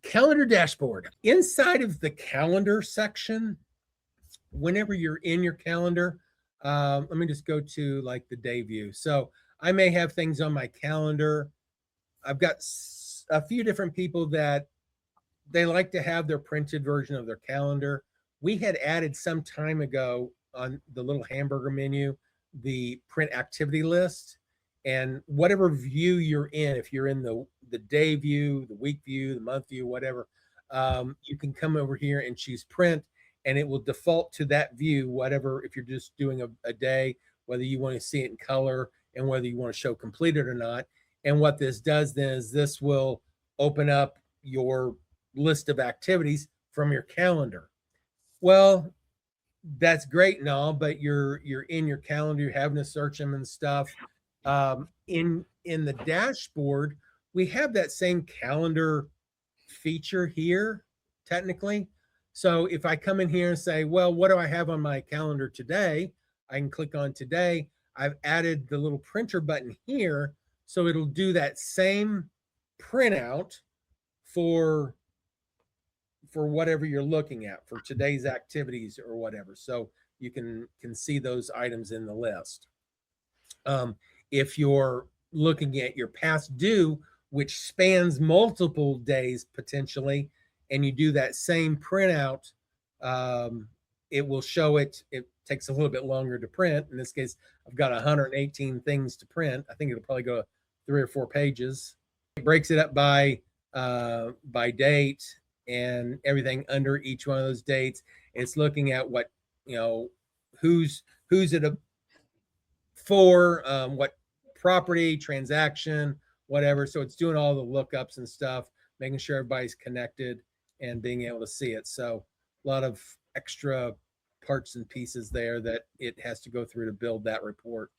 calendar dashboard. Inside of the calendar section, whenever you're in your calendar, let me just go to like the day view. So I may have things on my calendar. I've got a few different people that they like to have their printed version of their calendar. We had added some time ago on the little hamburger menu, the print activity list, and whatever view you're in, if you're in the day view, the week view, the month view, whatever, you can come over here and choose print, and it will default to that view, whatever, if you're just doing a day, whether you want to see it in color and whether you want to show completed or not. And what this does then is this will open up your list of activities from your calendar. Well, that's great and all, but you're in your calendar, you're having to search them and stuff. In the dashboard, we have that same calendar feature here, technically. So if I come in here and say, well, what do I have on my calendar today? I can click on today. I've added the little printer button here, so it'll do that same printout for whatever you're looking at for today's activities or whatever. So you can see those items in the list. If you're looking at your past due, which spans multiple days potentially, and you do that same printout, it will show it. It takes a little bit longer to print. In this case, I've got 118 things to print. I think it'll probably go 3 or 4 pages. It breaks it up by date and everything under each one of those dates. It's looking at what, who's it for, what property, transaction, whatever. So it's doing all the lookups and stuff, making sure everybody's connected and being able to see it. So a lot of extra parts and pieces there that it has to go through to build that report.